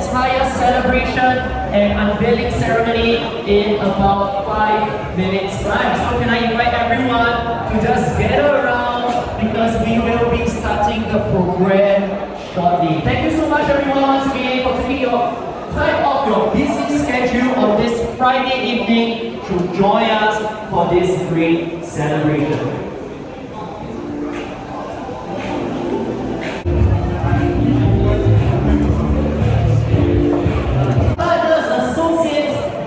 entire celebration and unveiling ceremony in about 5 minutes time. So can I invite everyone to just gather around because we will be starting the program shortly. Thank you so much everyone once again for taking your time off your busy schedule on this Friday evening to join us for this great celebration.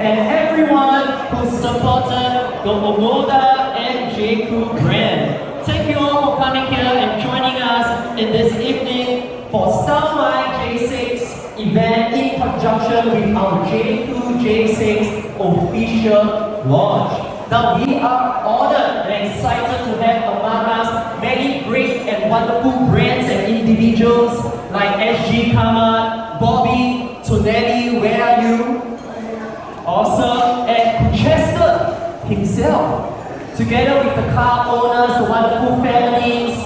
And everyone who supported the Omoda and Jaecoo brand. Thank you all for coming here and joining us in this evening for Style My J6 event in conjunction with our Jaecoo J6 official launch. Now we are honored and excited to have among us many great and wonderful brands and individuals like SG Kamat, Bobby, Tonelli, where are you? Awesome, and Chester himself, together with the car owners, the wonderful families,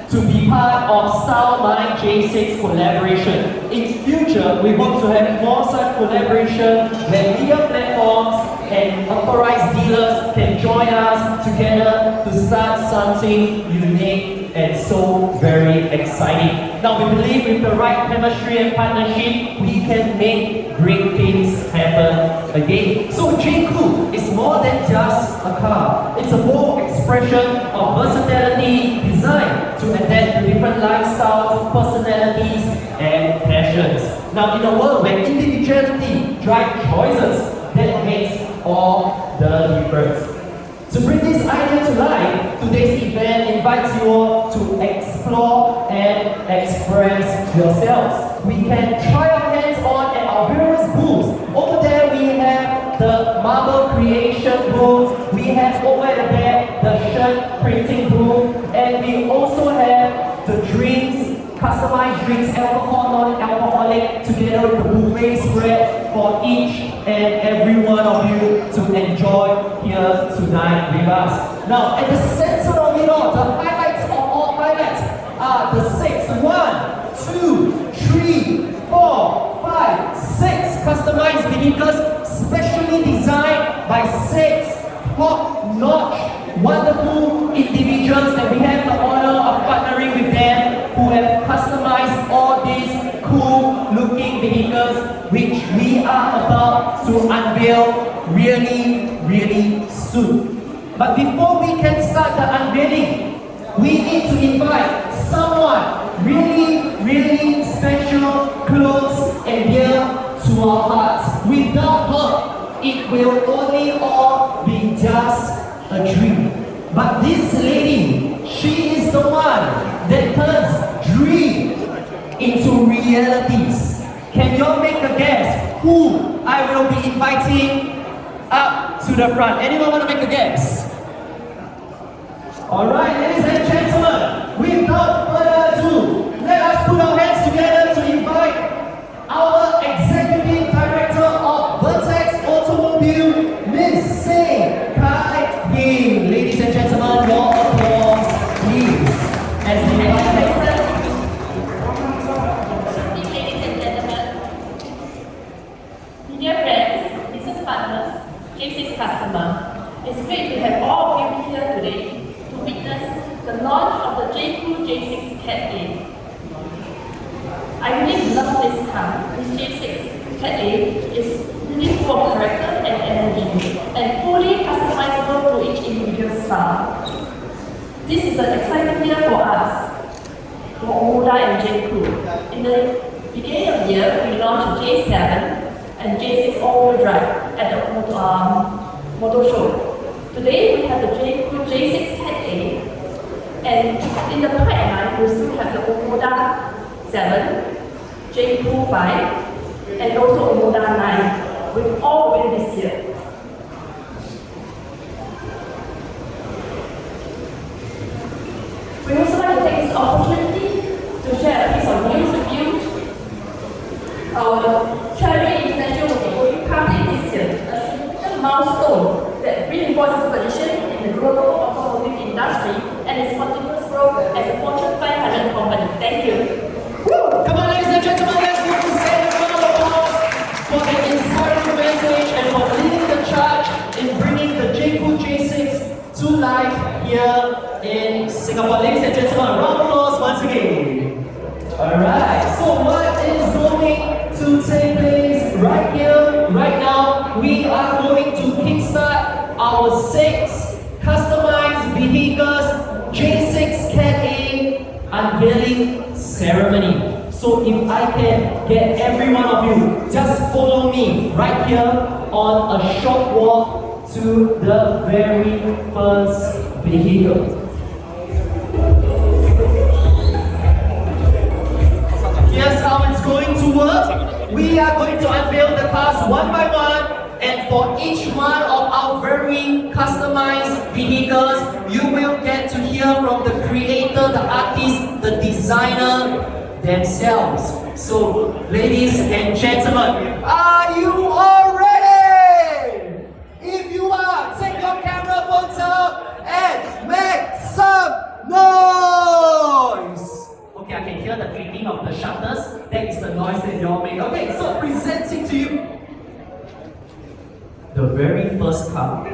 to be part of Style My J6 collaboration. In future, we hope to have more such collaboration where media platforms and authorized dealers can join us together to start something unique and so very exciting. Now we believe with the right chemistry and partnership, we can make great things happen again. So Jaecoo is more than just a car. It's a bold expression of versatility designed to adapt to different lifestyles, personalities, and passions. Now in a world where individuality drives choices, that makes all the difference. To bring this idea to life, today's event invites you all to explore and express yourselves. We can try our hands on at our various booths. Over there we have the marble creation booth, we have over at the back the shirt printing booth, and we also have the drinks, customized drinks, alcohol, non-alcoholic, together with the buffet spread for each and every one of you to enjoy here tonight with us. Now, at the center of it all, the highlights of all highlights are the 6, 1, 2, 3, 4, 5, 6 customized vehicles specially designed by 6 top-notch, wonderful individuals that we have the honor of partnering with them who have customized all these cool looking vehicles which we are about to unveil really soon. But before we can start the unveiling, we need to invite someone really special, close and dear to our hearts. Without her, it will only all be just a dream. But this lady, she is the one that turns dream into realities. Can you all make a guess who I will be inviting up to the front? Anyone want to make a guess? Alright, ladies and gentlemen, without further ado, let us put our hands together to invite our Executive Director of Vertex Automobile, Ms. Seng Kai Ying. Ladies and gentlemen, your applause, please. As we invite dear friends, business partners, J6 customer, it's great to have all of you here today to witness the launch of the Jaecoo J6 CAT A. I really love this car. This J6 CAT A is really full of character and energy and fully customizable to each individual style. This is an exciting year for us, for Omoda and Jaecoo. In the beginning of the year, we launched J7 and J6 all-wheel drive at the motor show. Today we have the Jaecoo J6 CAT A, and in the pipeline we still have the Omoda 7, Jaecoo 5, and also Omoda 9, with all win this year. We also like to take this opportunity to share a piece of news with you. Our Category International will be going public this year, a significant milestone that reinforces position in the global automotive industry and its continuous growth as a Fortune 500 company. Thank you. Woo! Come on, ladies and gentlemen, let's give this a round of applause here in Singapore. Ladies and gentlemen, a round of applause once again. Alright, so what is going to take place right here, right now? We are going to kickstart our 6 customized vehicles J6 CAT A unveiling ceremony. So if I can get every one of you, just follow me right here on a short walk to the very first vehicle. Here's how it's going to work. We are going to unveil the cars one by one, and for each one of our very customized vehicles, you will get to hear from the creator, the artist, the designer themselves. So, ladies and gentlemen, are you all ready? If you are, take your camera phones out and make some noise. Okay, I can hear the clicking of the shutters. That is the noise that you all make. Okay, so presenting to you the very first car,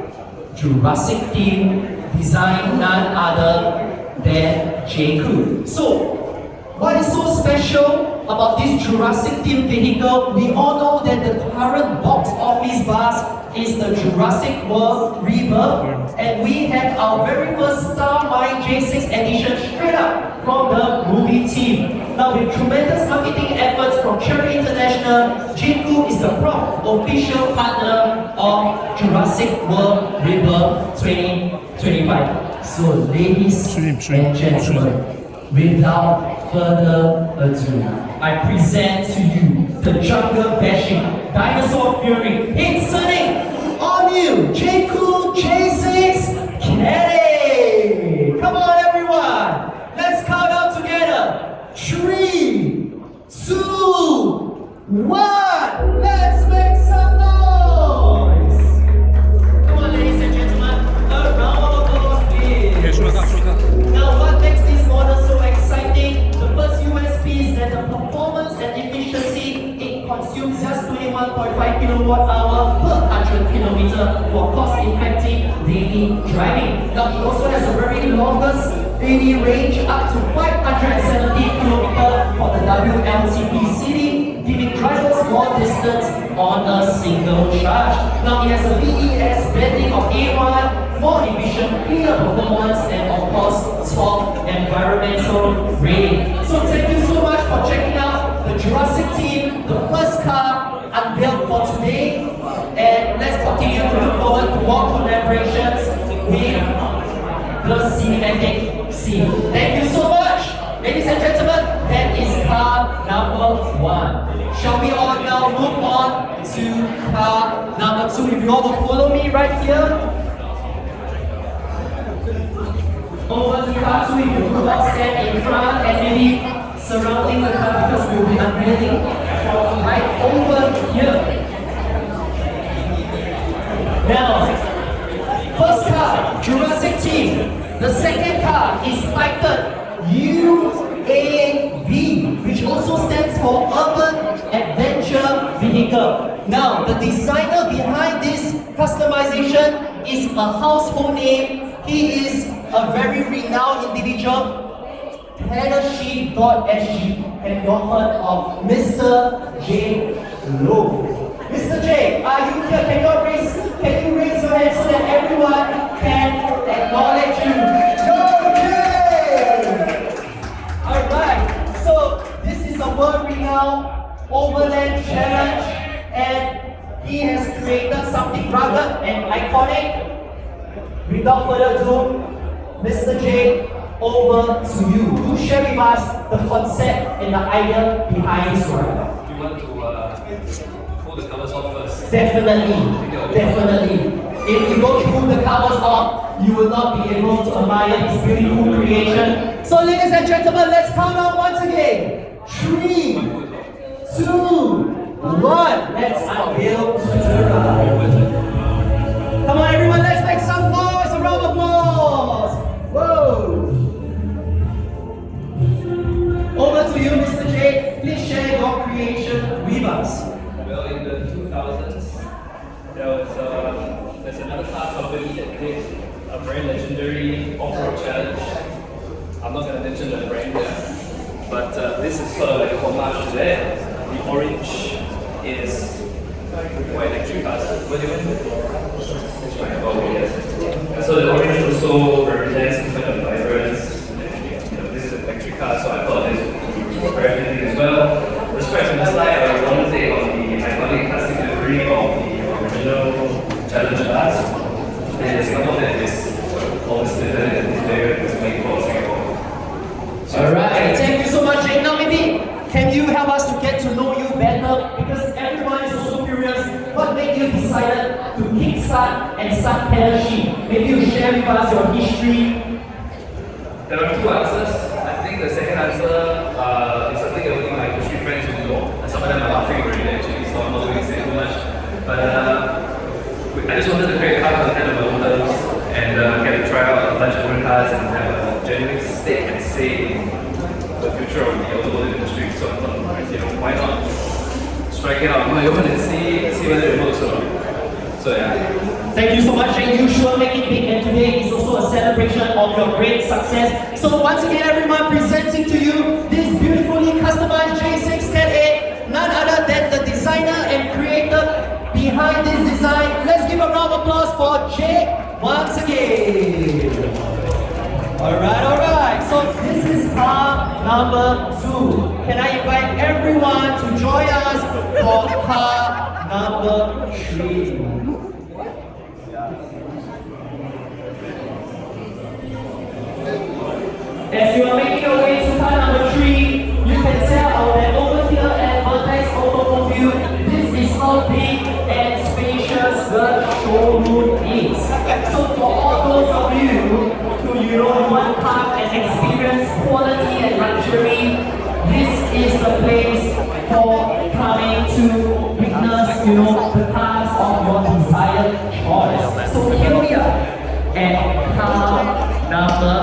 Jurassic theme, designed none other than Jaecoo. So, what is so special about this Jurassic theme vehicle? We all know that the current box office buzz is the Jurassic World Rebirth, and we have our very first Star Mine J6 edition straight up from the movie team. Now, with tremendous marketing efforts from Cherry International, Jaecoo is the proud official partner of Jurassic World Rebirth 2025. So, ladies and gentlemen, without further ado, I present to you the jungle bashing, dinosaur fury, hit-sunning, all-new Jaecoo J6 CAT A. Come on everyone, let's count out together. 3, 2, 1, let's make some noise. Come on ladies and gentlemen, a round of applause please. Now what makes this model so exciting? The first USP is that the performance and efficiency, it consumes just 21.5 kilowatt hour per 100 kilometer for cost-effective daily driving. Now it also has a very longest daily range up to 570 kilometers for the WLTP city, giving drivers more distance on a single charge. Now it has a VES blending of A1, more efficient, cleaner performance, and of course, top environmental rating. So thank you so much for checking out the Jurassic team, the first car unveiled for today. And let's continue to look forward to more collaborations with the cinematic scene. Thank you so much, ladies and gentlemen. That is car number 1. Shall we all now move on to car number 2? If you all will follow me right here. Over to car 2, if you could all stand in front and maybe surrounding the car because we'll be unveiling from right over here. Now, first car, Jurassic team. The second car is titled UAV, which also stands for Urban Adventure Vehicle. Now, the designer behind this customization is a household name. He is a very renowned individual. Headersheet.sg. Have you all heard of Mr. J. Lowe? Mr. J, are you here? Can you raise your hand so that everyone can acknowledge you? Okay! Alright, so this is a world-renowned overland challenge, and he has created something rugged and iconic. Without further ado, Mr. J, over to you. Do share with us the concept and the idea behind this one. Do you want to pull the covers off first? Definitely. If you don't pull the covers off, you will not be able to admire this beautiful creation. So ladies and gentlemen, let's count out once again. 3, 2, 1. Let's unveil the ride. Come on everyone, let's make some noise, a round of applause. Whoa. Over to you, Mr. J. Please share your creation with us. Well, in the 2000s, there's another car company that did a very legendary off-road challenge. I'm not going to mention the brand here, but this is sort of like a homage to that. The orange is for electric cars. What do you mean? Oh, yes. So the orange also represents different kind of vibrance. And, this is an electric car, so I thought this would be very fitting as well. The stripes on the slide are one take on the iconic classic livery of the original challenge cars. And the Singapore that is always stated in this layer is made for Singapore. Alright, thank you so much, Jake. Now maybe can you help us to get to know you better? Because everyone is also curious, what made you decided to kickstart and start Pedashi? Maybe you share with us your history. There are two answers. I think the second answer is something that only my industry friends will know. And some of them are laughing already actually, so I'm not going to say too much. But I just wanted to create a car content of my own terms and get to try out a bunch of different cars and have a genuine stake and say in the future of the automotive industry. So I thought, why not strike it out on my own and see whether it works or not. So yeah. Thank you so much, Jake. You sure make it big, and today is also a celebration of your great success. So once again, everyone, presenting to you this beautifully customized J6 CAT A, none other than the designer and creator behind this design. Let's give a round of applause for Jake once again. Alright. So this is car number 2. Can I invite everyone to join us for car number 3? As you are making your way to car number 3, you can tell that over here at Vertex Automobile, this is how big and spacious the showroom is. So for all those of you who want to have and experience quality and luxury, this is the place for coming to witness, the cars of your desired choice. So here we are at car number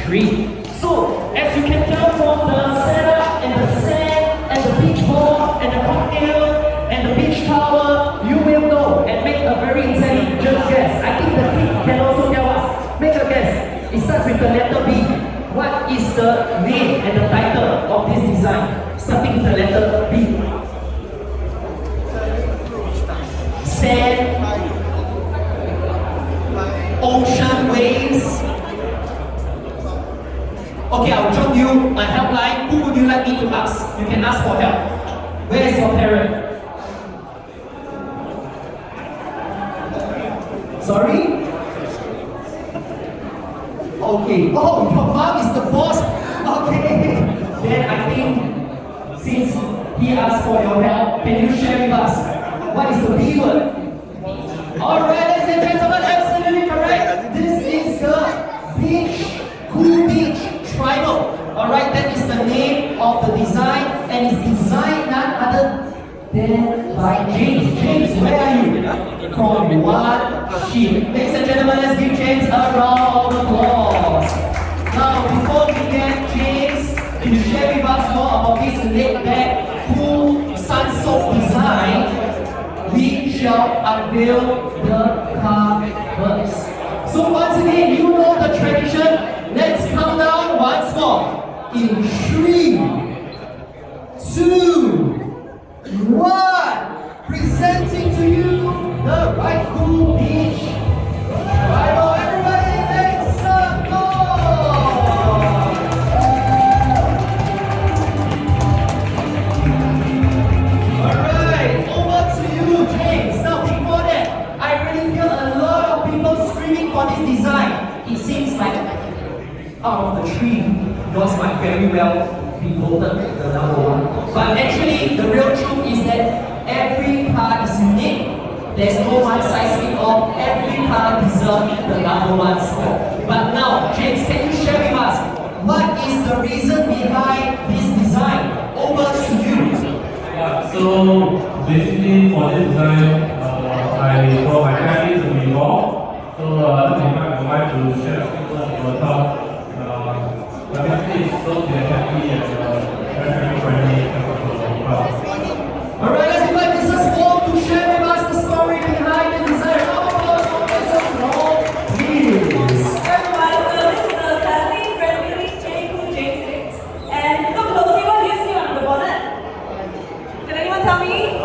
3. So, as you can tell from the setup and the sand and the beach ball and the cocktail and the beach tower, you will know and make a very intelligent guess. I think the kid can also tell us. Make a guess. It starts with the letter B. What is the name and the title of this design? Starting with the letter B. Sand, ocean waves. Okay, I'll drop you a helpline. Who would you like me to ask? You can ask for help. Where is your parent? Sorry? Okay. Oh, your mom is the boss. Okay. Then I think since he asked for your help, can you share with us what is the B word? Alright, ladies and gentlemen, absolutely correct. This is the beach, cool beach. Tribal. Alright, that is the name of the design, and it's designed none other than by James. James, where are you? From one sheet. Ladies and gentlemen, let's give James a round of applause. Now, before we get James to share with us more about this laid-back, cool, sun-soaked design, we shall unveil the car first. So once again, you know the tradition. Let's count down once more. In 3, 2, 1. Presenting to you the Jaecoo Beach. Tribal, everybody, make some noise. Alright, over to you, James. Now before that, I really feel a lot of people screaming for this design. It seems like out of the 3, yours might very well be voted the number 1. But actually, the real truth is that every car is unique. There's no one size fits all. Every car deserves the number 1 spot. But now, James, can you share with us what is the reason behind this design? Over to you. Yeah, so basically for this design, I brought my family to be involved. So I would like to share a few words on top. But basically it's so happy and very friendly Alright, let's invite Mrs. Wong to share with us the story behind the design. Round of applause for Mrs. Wong, please. me?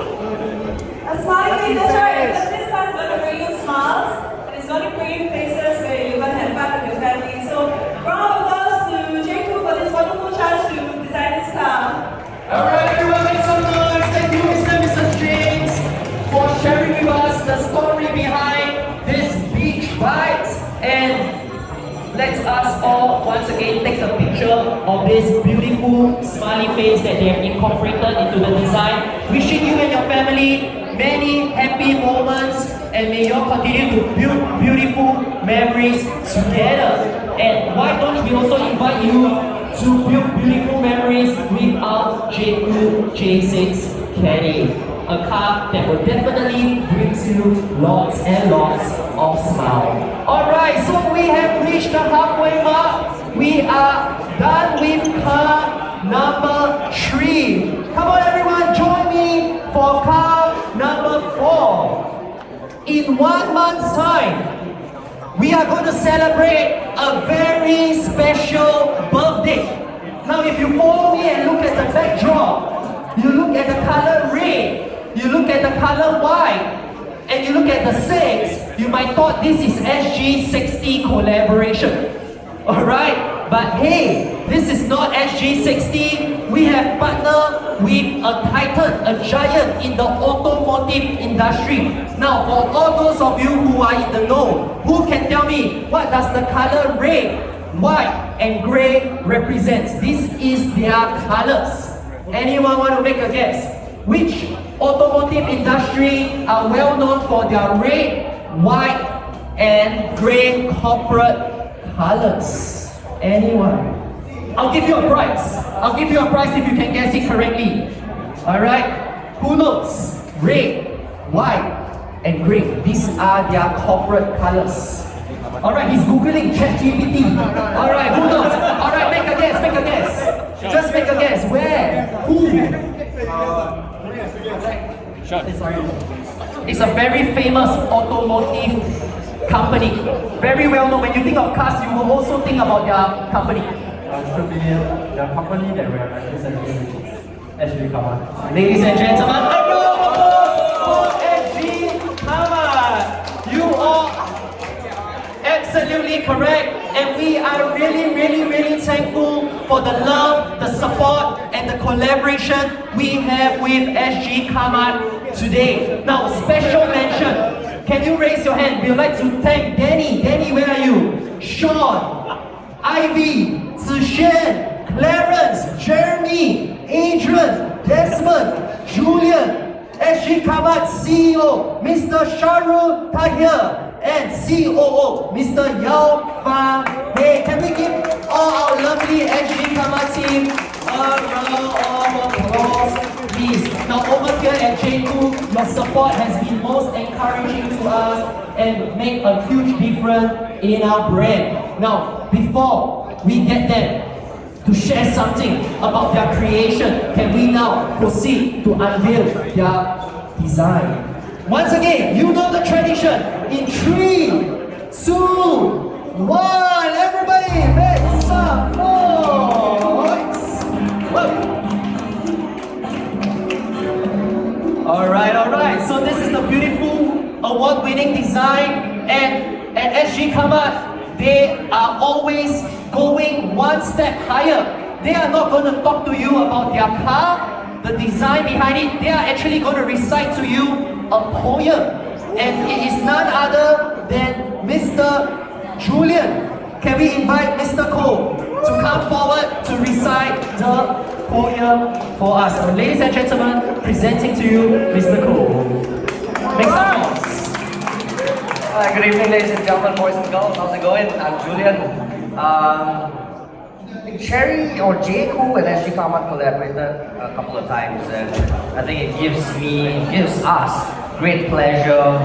A smiley face, that's right. Because this car is going to bring you smiles, and it's going to bring you places where you're going to have fun with your family. So, round of applause to Jaecoo for this wonderful chance to design this car. Alright, everyone, make some noise. Thank you, Mr. and Mrs. James, for sharing with us the story behind this beach vibes. And let us all once again take a picture of this beautiful smiley face that they have incorporated into the design. Wishing you and your family many happy moments, and may you all continue to build beautiful memories together. And why don't we also invite you to build beautiful memories with our Jaecoo J6 CAT A, a car that will definitely bring you lots and lots of smiles. Alright, so we have reached the halfway mark. We are done with car number 3. Come on everyone, join me for car number 4. In 1 month's time, we are going to celebrate a very special birthday. Now if you follow me and look at the backdrop, you look at the color red, you look at the color white, and you look at the 6, you might thought this is SG60 collaboration. Alright, but hey, this is not SG60. We have partnered with a titan, a giant in the automotive industry. Now, for all those of you who are in the know, who can tell me what does the color red, white, and gray represents? This is their colors. Anyone want to make a guess? Which automotive industry are well known for their red, white, and gray corporate colors? Anyone? I'll give you a prize. I'll give you a prize if you can guess it correctly. Alright? Who knows? Red, white, and gray. These are their corporate colors. Alright, he's googling ChatGPT. Alright, who knows? Alright, make a guess, make a guess. Just make a guess. Where? Who? It's a very famous automotive company. Very well known. When you think of cars, you will also think about their company. Should be the company that we are representing, which is SG CAT A. Ladies and gentlemen, a round of applause for SG CAT A. You are absolutely correct, and we are really thankful for the love, the support, and the collaboration we have with SG CAT A today. Now, special mention. Can you raise your hand? We would like to thank Danny. Danny, where are you? Sean, Ivy, Zixuan, Clarence, Jeremy, Adrian, Desmond, Julian, SG CAT A CEO, Mr. Shahrul Tahir, and COO, Mr. Yao Fa. Hey, can we give all our lovely SG CAT A team a round of applause, please? Now over here at Jaecoo, your support has been most encouraging to us and make a huge difference in our brand. Now, before we get them to share something about their creation, can we now proceed to unveil their design? Once again, you know the tradition. In 3, 2, 1, everybody make some noise! Whoa. Alright, so this is the beautiful award-winning design, and at SG CAT A, they are always going one step higher. They are not going to talk to you about their car, the design behind it. They are actually going to recite to you a poem, and it is none other than Mr. Julian. Can we invite Mr. Cole to come forward to recite the poem for us? So, ladies and gentlemen, presenting to you Mr. Cole. Make some noise. Good evening, ladies and gentlemen, boys and girls. How's it going? I'm Julian. Cherry or Jaecoo and SG CAT A collaborated a couple of times, and I think it gives us great pleasure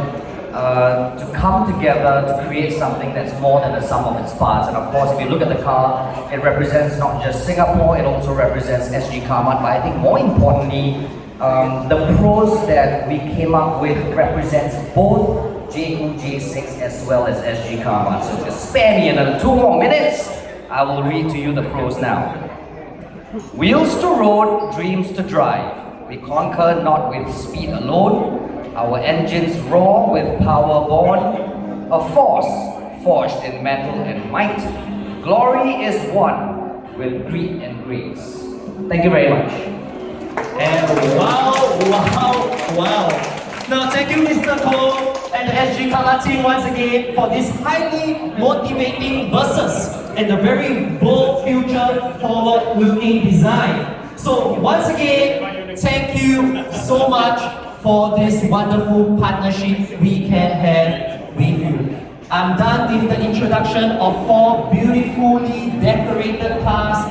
to come together to create something that's more than the sum of its parts. And of course, if you look at the car, it represents not just Singapore, it also represents SG CAT A. But I think more importantly, the pros that we came up with represents both Jaecoo J6 as well as SG CAT A. So just spare me another 2 more minutes. I will read to you the pros now. Wheels to road, dreams to drive. We conquer not with speed alone, our engines roar with power born, a force forged in metal and might. Glory is won with greed and grace. Thank you very much. And wow. Now thank you Mr. Cole and the SG Color team once again for this highly motivating versus and a very bold future forward looking design. So once again, thank you so much for this wonderful partnership we can have with you. I'm done with the introduction of 4 beautifully decorated cars.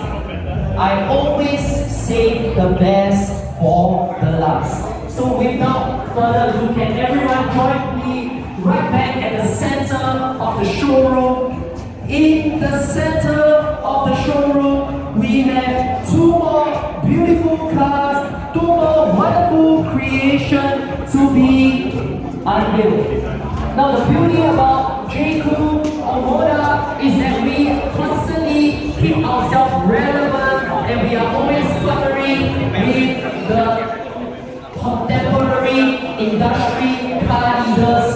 I always save the best for the last. So without further ado, can everyone join me right back at the center of the showroom? In the center of the showroom, we have 2 more beautiful cars, 2 more wonderful creations to be unveiled. Now the beauty about Jaecoo is that we constantly keep ourselves relevant and we are always partnering with the contemporary industry car leaders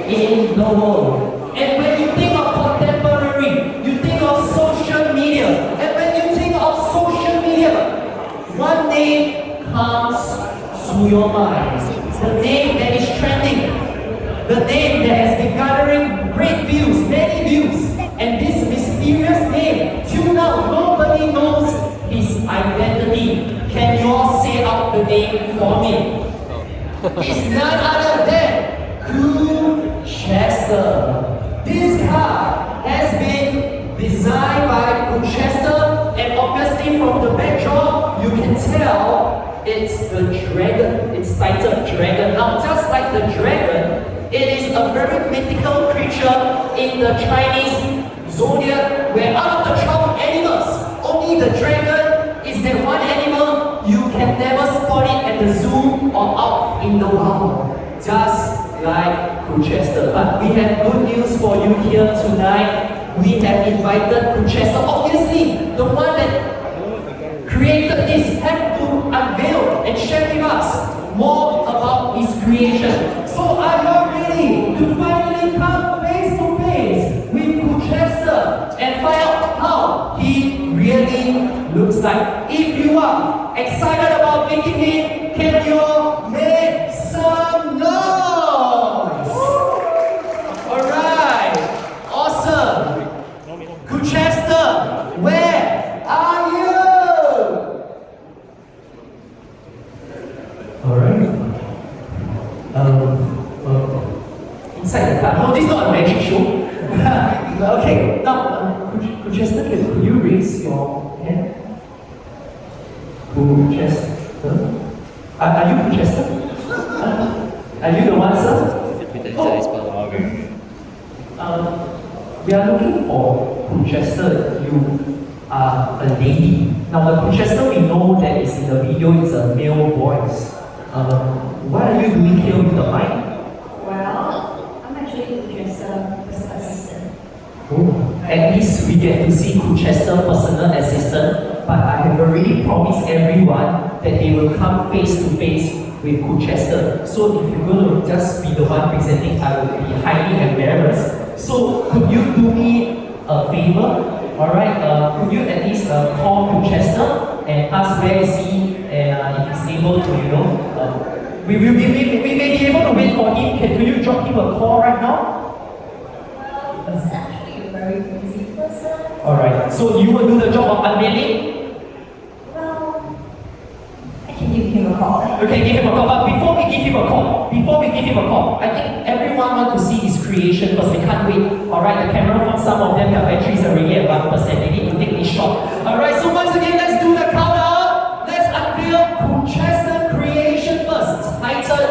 in the world. And when you think of contemporary, you think of social media. And when you think of social media, one name comes to your mind. The name that is trending. The name that has been gathering great views, many views. And this mysterious name, till now, nobody knows his identity. Can you all say out the name for me? It's none other than Chester. This car has been designed by Chester, and obviously from the backdrop, you can tell it's the dragon. It's titled Dragon. Now, just like the dragon, it is a very mythical creature in the Chinese zodiac, where out of the 12 animals, only the dragon is that one animal you can never spot it at the zoo or out in the wild. Just like Chester. But we have good news for you here tonight. We have invited Chester, obviously the one that created this, have to unveil and share with us more about his creation. So are you ready to finally come face to face with Chester and find out how he really looks like? If you are excited about meeting him, can you make some noise? Alright, awesome. Chester, where are you? Alright. Inside the car. No, this is not a magic show. Okay, now, Chester, could you raise your hand? Chester? Are you Chester? Are you the one, sir? We are looking for Chester. You are a lady. Now, the Chester we know that is in the video is a male voice. What are you doing here with the mic? Well, I'm actually the personal assistant. Oh, at least we get to see Chester personal assistant, but I have already promised everyone that they will come face to face with Chester. So if you're going to just be the one presenting, I will be highly embarrassed. So could you do me a favor? Alright, could you at least call Chester and ask where is he and if he's able to, we may be able to wait for him. Could you drop him a call right now? Well, he's actually a very busy person. Alright, so you will do the job of unveiling? Well, I can give him a call. Okay, give him a call. But before we give him a call, I think everyone wants to see his creation because they can't wait. Alright, the camera from some of them, their batteries are already at 1%. They need to take this shot. Alright, so once again, let's do the countdown. Let's unveil Chester creation first. Titled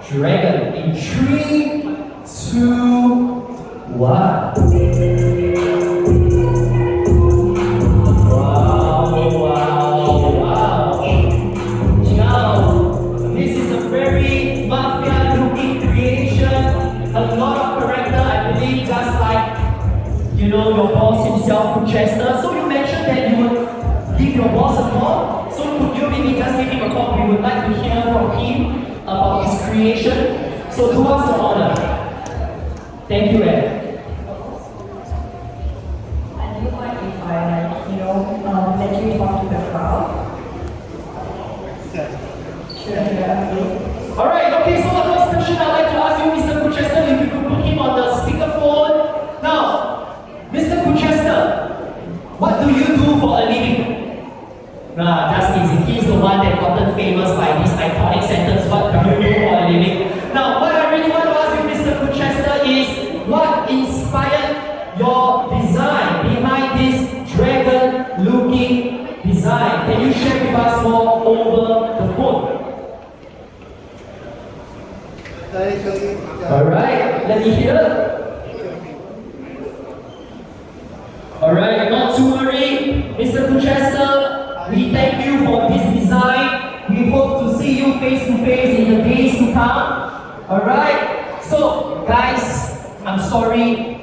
Dragon in 3, 2, 1. Your boss himself, Chester. So you mentioned that you would give your boss a call. So could you maybe just give him a call? We would like to hear from him about his creation. So do us the honor. Thank you, Ed. I do mind if I, let you talk to the crowd. Alright, okay, so the first question I'd like to ask you, Mr. Kuchester, if you could put him on the speakerphone. Now, Mr. Kuchester, what do you do for a living? Nah, just easy. He's the one that gotten famous by this iconic sentence, what do you do for a living? Now, what I really want to ask you, Mr. Kuchester, is what inspired your design behind this dragon-looking design? Can you share with us more over the phone? Alright, let me hear. Alright, not to worry, Mr. Kuchester, we thank you for this design. We hope to see you face to face in the days to come. Alright, so guys, I'm sorry,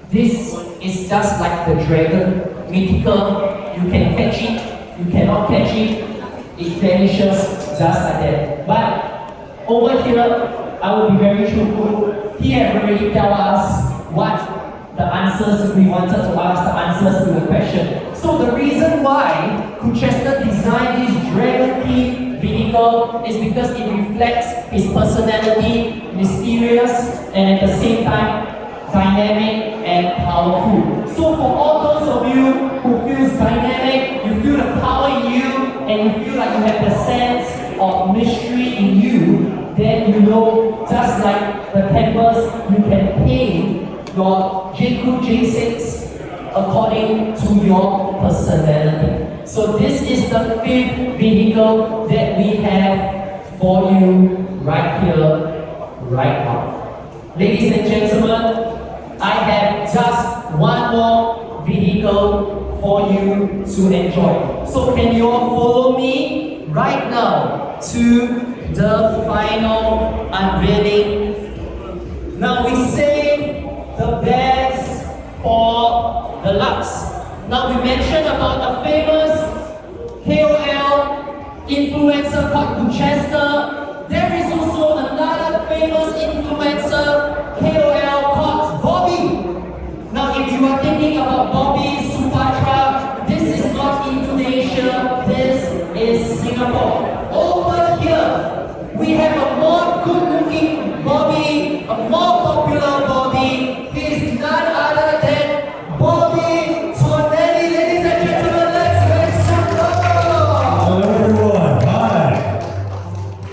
this is just like the dragon, mythical. You can catch it, you cannot catch it, it vanishes just like that. But over here, I will be very truthful. He has already told us what the answers we wanted to ask, the answers to the question. So the reason why Kuchester designed this dragon-themed vehicle is because it reflects his personality, mysterious, and at the same time, dynamic and powerful. So for all those of you who feels dynamic, you feel the power in you, and you feel like you have the sense of mystery in you, then you know, just like the canvas, you can paint your Jaecoo J6 according to your personality. So this is the fifth vehicle that we have for you right here, right now. Ladies and gentlemen, I have just one more vehicle for you to enjoy. So can you all follow me right now to the final unveiling? Now we say the best for the last. Now we mentioned about a famous KOL influencer called Kuchester. There is also another famous influencer KOL called Bobby. Now if you are thinking about Bobby Supatra, this is not Indonesia, this is Singapore. Over here, we have a more good-looking Bobby, a more popular Bobby. He is none other than Bobby Tonelli. Ladies and gentlemen, let's make some love. Hello everyone, hi.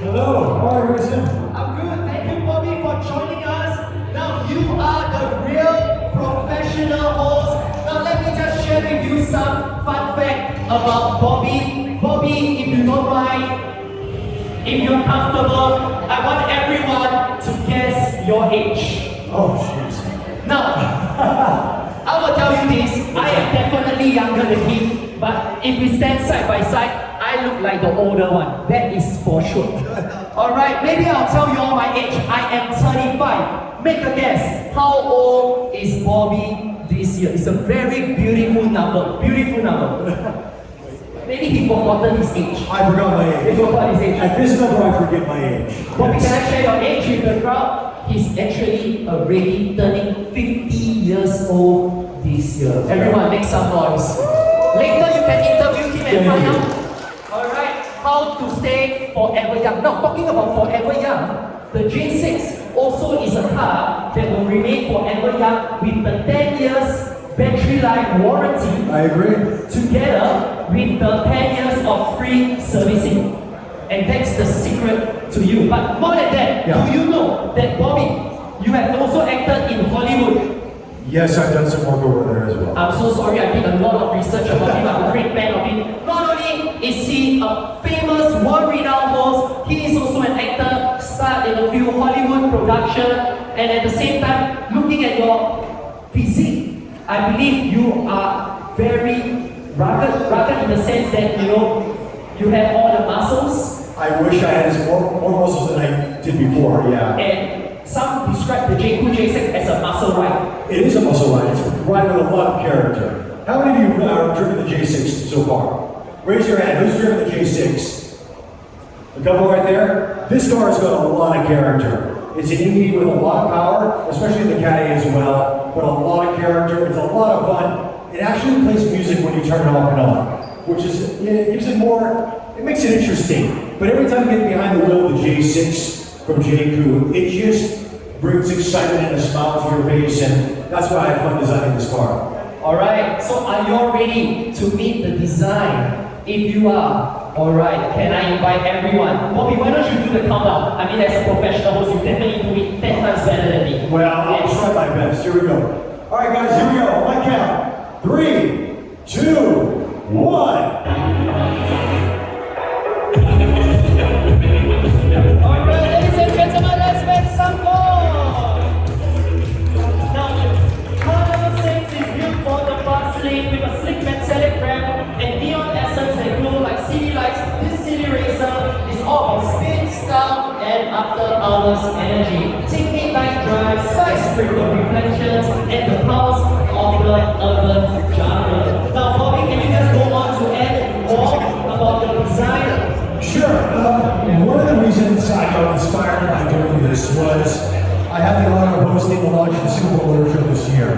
Hello, how are you doing? I'm good. Thank you, Bobby, for joining us. Now you are the real professional host. Now let me just share with you some fun fact about Bobby. Bobby, if you don't mind, if you're comfortable, I want everyone to guess your age. Oh, jeez. Now, I will tell you this, I am definitely younger than him, but if we stand side by side, I look like the older one. That is for sure. Alright, maybe I'll tell you all my age. I am 35. Make a guess. How old is Bobby this year? It's a very beautiful number. Beautiful number. Maybe he forgotten his age. I forgot my age. He forgot his age. At this number, I forget my age. Bobby, can I share your age with the crowd? He's actually already turning 50 years old this year. Everyone make some noise. Later you can interview him and find out. Alright, how to stay forever young. Now talking about forever young, the J6 also is a car that will remain forever young with the 10 years battery life warranty. I agree. Together with the 10 years of free servicing. And that's the secret to you. But more than that, do you know that Bobby, you have also acted in Hollywood? Yes, I've done some work over there as well. I'm so sorry, I did a lot of research about him. I'm a great fan of him. Not only is he a famous, world-renowned host, he is also an actor, starred in a few Hollywood productions, and at the same time, looking at your physique, I believe you are very rugged in the sense that, you have all the muscles. I wish I had more muscles than I did before, yeah. And some describe the Jaecoo J6 as a muscle ride. It is a muscle ride. It's a ride with a lot of character. How many of you have driven the J6 so far? Raise your hand. Who's driven the J6? A couple right there? This car has got a lot of character. It's an EV with a lot of power, especially the Cat A as well, but a lot of character. It's a lot of fun. It actually plays music when you turn it off and on, which is, it gives it more, it makes it interesting. But every time you get behind the wheel of the J6 from Jaecoo, it just brings excitement and a smile to your face, and that's why I had fun designing this car. Alright, so are you all ready to meet the design? If you are, alright, can I invite everyone? Bobby, why don't you do the countdown? I mean, as a professional host, you definitely do it 10 times better than me. Well, I'll try my best. Here we go. All right, guys, here we go. On my count. 3, 2, 1. Alright, ladies and gentlemen, let's make some noise! Now, Model 6 is built for the fast lane with a slick metallic wrap and neon essence that glow like city lights. This city racer is all about speed, style, and after hours energy. Take midnight drives, skyscraper reflections, and the pulse of the urban jungle. Now, Bobby, can you just go on to add more about the design? Sure. One of the reasons I got inspired by doing this was I had the honor of hosting the launch of the Singapore Motor Show this year.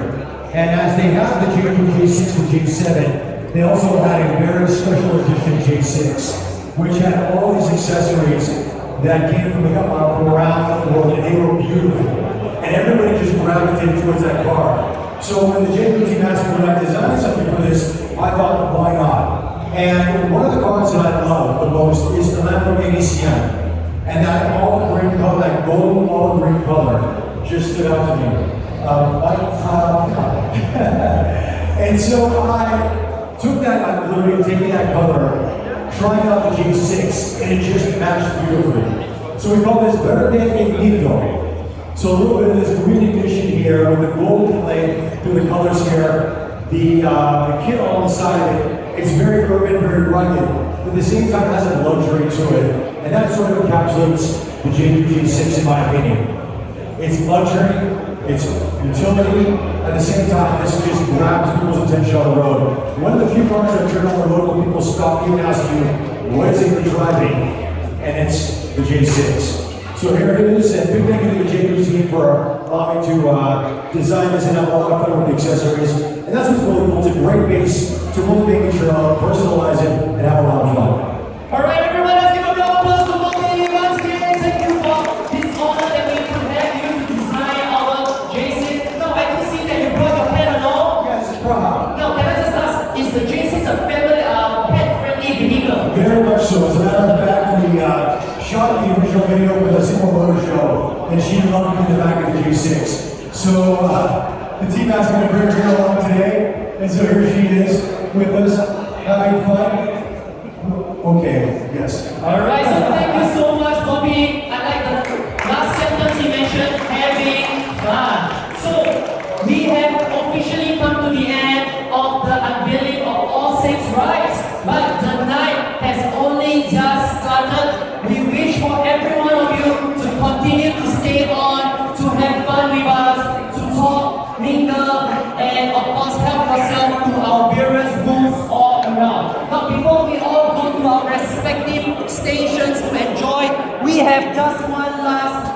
And as they have the Jaecoo J6 and J7, they also had a very special edition J6, which had all these accessories that came from around the world, and they were beautiful. And everybody just gravitated towards that car. So when the Jaecoo team asked me when I designed something for this, I thought, why not? And one of the cars that I love the most is the Lamborghini Sienna. And that olive green color, that golden olive green color, just stood out to me. And so I took that, I literally taking that color, trying out the J6, and it just matched beautifully. So we call this Verde Infinito. So a little bit of this green ignition here with the gold play through the colors here, the kit on the side of it. It's very urban, very rugged, but at the same time has a luxury to it, and that sort of encapsulates the Jaecoo J6 in my opinion. It's luxury, it's utility, at the same time this just grabs people's attention on the road. One of the few cars that turn on the road when people stop you and ask you, what is it you're driving? And it's the J6. So here it is, and big thank you to the Jaecoo team for allowing me to design this and have a lot of fun with the accessories. And that's what's really cool. It's a great base to really make sure I'll personalize it and have a lot of fun. Alright, everyone, let's give a round of applause to Bobby once again. Thank you for this honor that we could have you to design our J6. Now, I can see that you brought your pen along. Yes, it's proud. Now, can I just ask, is the J6 a family, pet-friendly vehicle? Very much so. As a matter of fact, we shot the original video for the Singapore Motor Show, and she loved me in the back of the J6. So the team asked me to bring her along today, and so here she is with us, having fun. Okay, yes. Alright, so thank you so much, Bobby. I like the last sentence he mentioned, having fun. So, we have officially come to the end of the unveiling of all 6 rides, but the night has only just started. We wish for every one of you to continue to stay on, to have fun with us, to talk, mingle, and of course help yourself to our various booths all around. Now, before we all go to our respective stations to enjoy, we have just one last